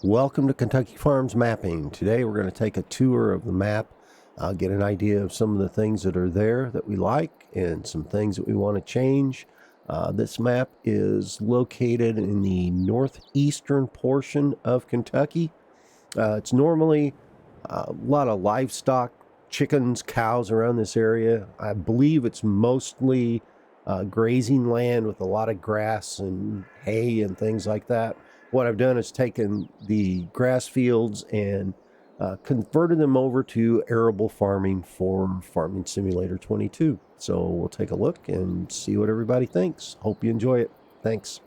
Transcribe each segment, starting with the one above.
Welcome to Kentucky Farms Mapping. Today we're going to take a tour of the map, get an idea of some of the things that are there that we like and some things that we want to change. This map is located in the northeastern portion of Kentucky. It's normally a lot of livestock, chickens, cows around this area. I believe it's mostly grazing land with a lot of grass and hay and things like that. What I've done is taken the grass fields and converted them over to arable farming for Farming Simulator 22. So we'll take a look and see what everybody thinks. Hope you enjoy it. Thanks.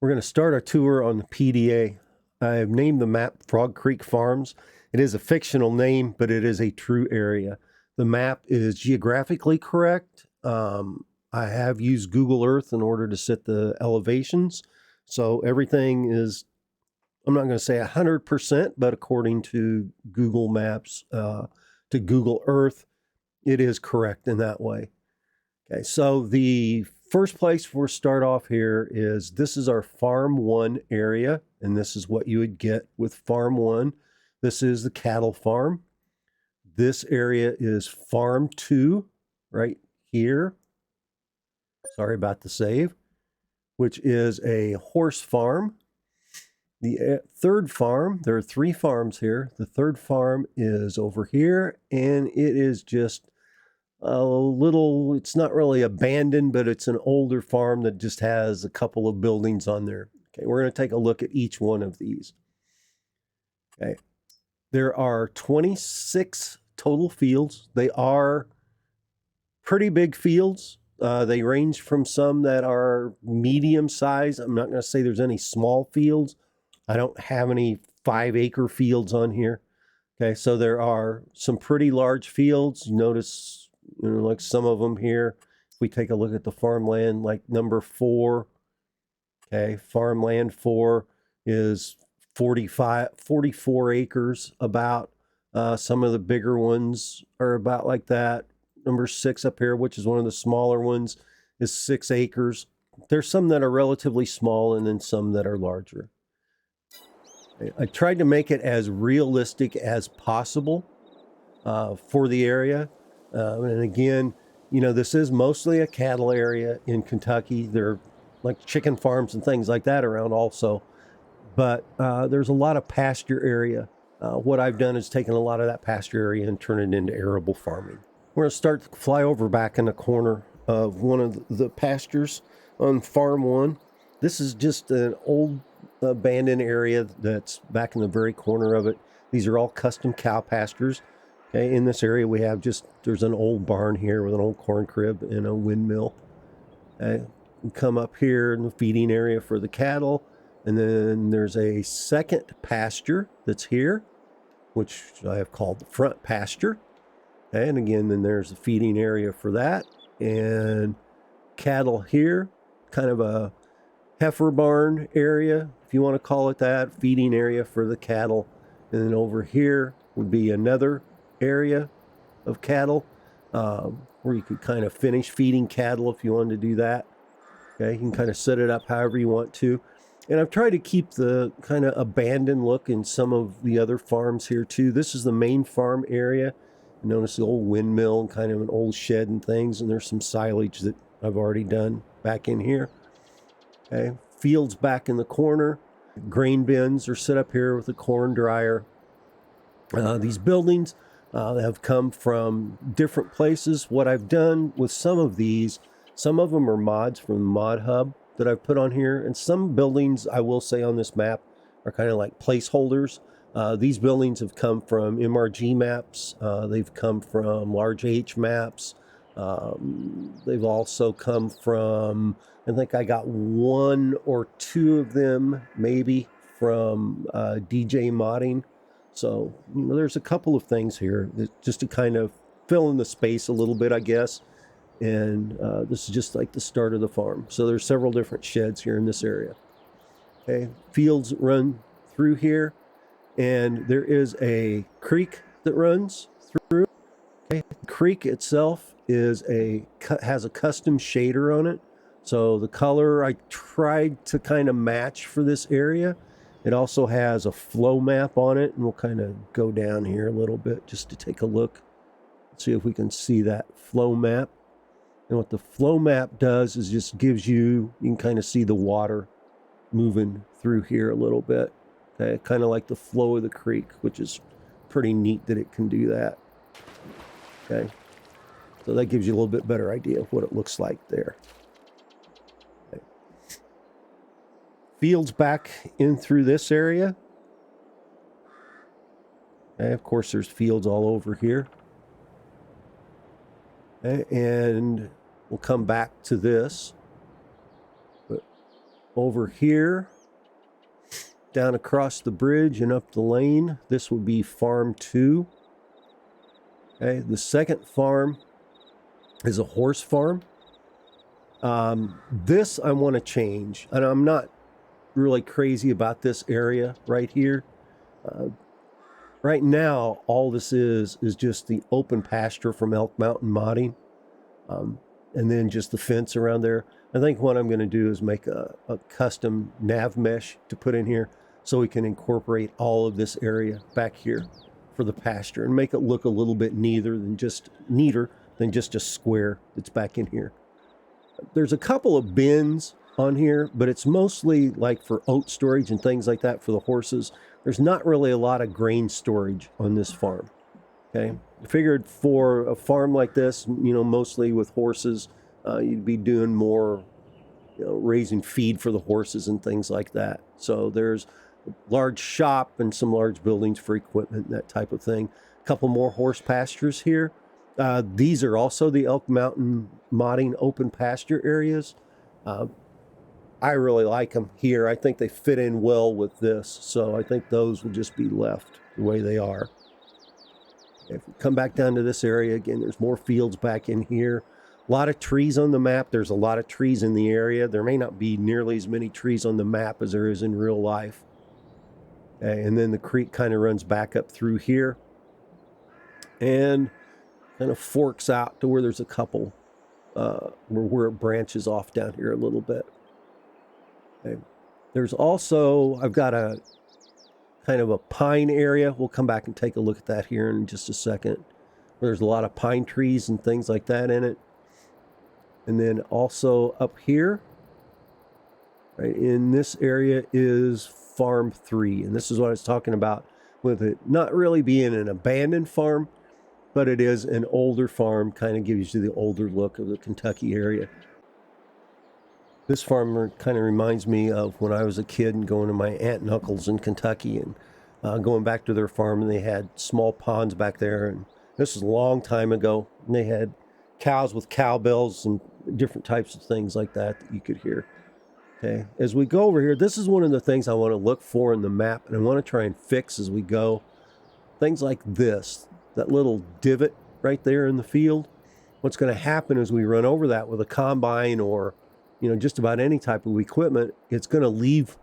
We're going to start our tour on the PDA. I've named the map Frog Creek Farms. It is a fictional name, but it is a true area. The map is geographically correct. I have used Google Earth in order to set the elevations. So everything is, I'm not going to say 100%, but according to Google Maps, to Google Earth, it is correct in that way. Okay, so the first place we'll start off here is this is our Farm 1 area, and this is what you would get with Farm 1. This is the cattle farm. This area is Farm 2 right here. Sorry about the save, which is a horse farm. The third farm, there are 3 farms here. The third farm is over here, and it is just a little, it's not really abandoned, but it's an older farm that just has a couple of buildings on there. Okay, we're going to take a look at each one of these. Okay, there are 26 total fields. They are pretty big fields. They range from some that are medium size. I'm not going to say there's any small fields. I don't have any 5-acre fields on here. Okay, so there are some pretty large fields. You notice, like some of them here. If we take a look at the farmland, like number 4, okay, farmland 4 is 44 acres about. Some of the bigger ones are about like that. Number 6 up here, which is one of the smaller ones, is 6 acres. There's some that are relatively small and then some that are larger. I tried to make it as realistic as possible for the area. And again, this is mostly a cattle area in Kentucky. There are like chicken farms and things like that around also. But there's a lot of pasture area. What I've done is taken a lot of that pasture area and turn it into arable farming. We're going to start to fly over back in the corner of one of the pastures on Farm 1. This is just an old abandoned area that's back in the very corner of it. These are all custom cow pastures. Okay, in this area we have there's an old barn here with an old corn crib and a windmill. Okay, we come up here in the feeding area for the cattle, and then there's a second pasture that's here, which I have called the front pasture. Okay, and again, then there's the feeding area for that, and cattle here, kind of a heifer barn area, if you want to call it that, feeding area for the cattle. And then over here would be another area of cattle where you could kind of finish feeding cattle if you wanted to do that. Okay, you can kind of set it up however you want to. And I've tried to keep the kind of abandoned look in some of the other farms here too. This is the main farm area. You notice the old windmill and kind of an old shed and things, and there's some silage that I've already done back in here. Okay, fields back in the corner. Grain bins are set up here with a corn dryer. These buildings have come from different places. What I've done with some of these, some of them are mods from the Mod Hub that I've put on here, and some buildings, I will say on this map, are kind of like placeholders. These buildings have come from MRG maps. They've come from large H maps. They've also come from, I think I got 1 or 2 of them maybe from DJ modding. So, there's a couple of things here that just to kind of fill in the space a little bit, I guess. And this is just like the start of the farm. So there's several different sheds here in this area. Okay, fields run through here, and there is a creek that runs through. Okay, the creek itself has a custom shader on it. So the color I tried to kind of match for this area. It also has a flow map on it, and we'll kind of go down here a little bit just to take a look. See if we can see that flow map. And what the flow map does is just gives you can kind of see the water moving through here a little bit. Okay, kind of like the flow of the creek, which is pretty neat that it can do that. Okay, so that gives you a little bit better idea of what it looks like there. Okay. Fields back in through this area. Okay, of course, there's fields all over here. Okay, and we'll come back to this. But over here, down across the bridge and up the lane, this would be Farm 2. Okay, the second farm is a horse farm. This I want to change, and I'm not really crazy about this area right here. Right now, all this is just the open pasture from Elk Mountain Modding, and then just the fence around there. I think what I'm going to do is make a custom nav mesh to put in here so we can incorporate all of this area back here for the pasture and make it look a little bit neater than just a square that's back in here. There's a couple of bins on here, but it's mostly like for oat storage and things like that for the horses. There's not really a lot of grain storage on this farm. Okay, I figured for a farm like this, mostly with horses, you'd be doing more, raising feed for the horses and things like that. So there's a large shop and some large buildings for equipment and that type of thing. A couple more horse pastures here. These are also the Elk Mountain Modding open pasture areas. I really like them here. I think they fit in well with this, so I think those will just be left the way they are. If we come back down to this area again, there's more fields back in here. A lot of trees on the map. There's a lot of trees in the area. There may not be nearly as many trees on the map as there is in real life. Okay, and then the creek kind of runs back up through here and kind of forks out to where there's a couple where it branches off down here a little bit. Okay. There's also, I've got a kind of a pine area. We'll come back and take a look at that here in just a second. There's a lot of pine trees and things like that in it. And then also up here, right in this area is Farm 3. And this is what I was talking about with it not really being an abandoned farm, but it is an older farm, kind of gives you the older look of the Kentucky area. This farm kind of reminds me of when I was a kid and going to my aunt and uncles in Kentucky and going back to their farm, and they had small ponds back there. And this was a long time ago. And they had cows with cowbells and different types of things like that you could hear. Okay, as we go over here, this is one of the things I want to look for in the map, and I want to try and fix as we go. Things like this, that little divot right there in the field. What's going to happen is we run over that with a combine or just about any type of equipment, it's going to leave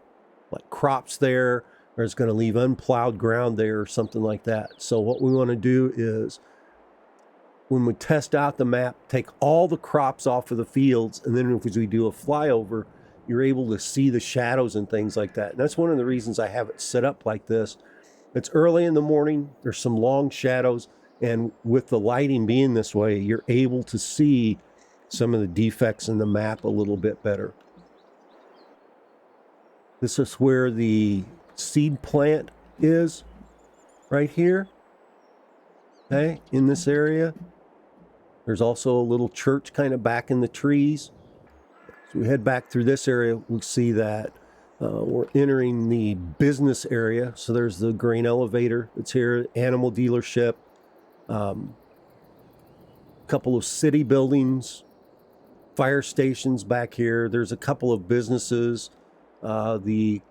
like crops there, or it's going to leave unplowed ground there or something like that. So what we want to do is when we test out the map, take all the crops off of the fields, and then if we do a flyover, you're able to see the shadows and things like that. And that's one of the reasons I have it set up like this. It's early in the morning, there's some long shadows, and with the lighting being this way, you're able to see some of the defects in the map a little bit better. This is where the seed plant is, right here. Okay, in this area. There's also a little church kind of back in the trees. So we head back through this area, we see that we're entering the business area. So there's the grain elevator that's here, animal dealership, couple of city buildings, fire stations back here. There's a couple of businesses. The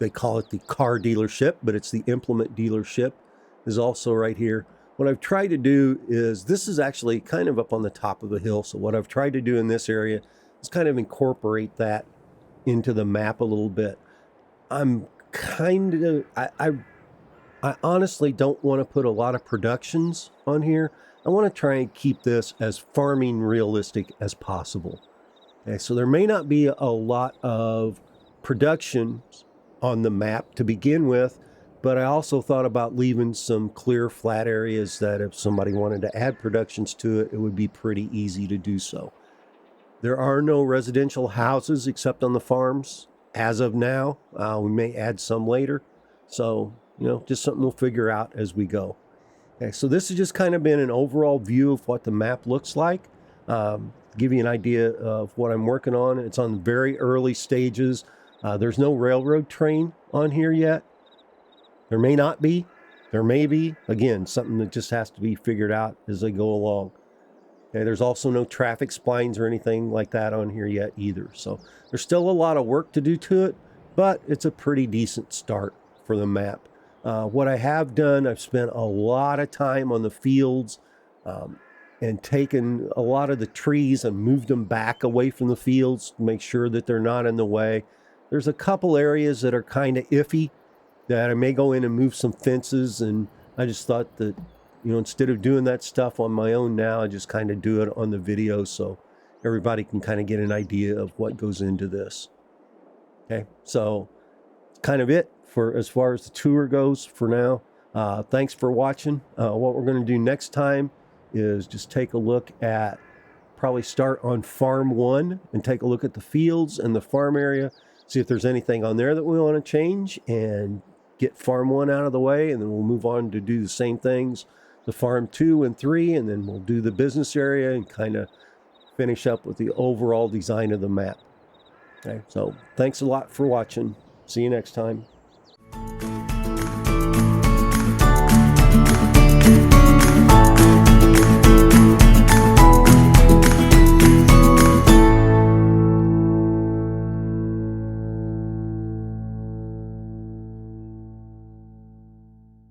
they call it the car dealership, but it's the implement dealership, is also right here. What I've tried to do is, this is actually kind of up on the top of a hill. So what I've tried to do in this area is kind of incorporate that into the map a little bit. I'm kind of, I honestly don't want to put a lot of productions on here. I want to try and keep this as farming realistic as possible. Okay, so there may not be a lot of productions on the map to begin with, but I also thought about leaving some clear flat areas that if somebody wanted to add productions to it, it would be pretty easy to do so. There are no residential houses except on the farms as of now. We may add some later. So, just something we'll figure out as we go. Okay, so this has just kind of been an overall view of what the map looks like. Give you an idea of what I'm working on. It's on very early stages. There's no railroad train on here yet. There may not be. There may be. Again, something that just has to be figured out as they go along. Okay, there's also no traffic splines or anything like that on here yet either. So there's still a lot of work to do to it, but it's a pretty decent start for the map. What I have done, I've spent a lot of time on the fields and taken a lot of the trees and moved them back away from the fields to make sure that they're not in the way. There's a couple areas that are kind of iffy that I may go in and move some fences, and I just thought that, instead of doing that stuff on my own now, I just kind of do it on the video so everybody can kind of get an idea of what goes into this. Okay, so kind of it for as far as the tour goes for now. Thanks for watching. What we're going to do next time is just take a look at, probably start on farm 1 and take a look at the fields and the farm area, see if there's anything on there that we want to change, and get farm 1 out of the way, and then we'll move on to do the same things the farm 2 and 3, and then we'll do the business area and kind of finish up with the overall design of the map. Okay, so thanks a lot for watching. See you next time.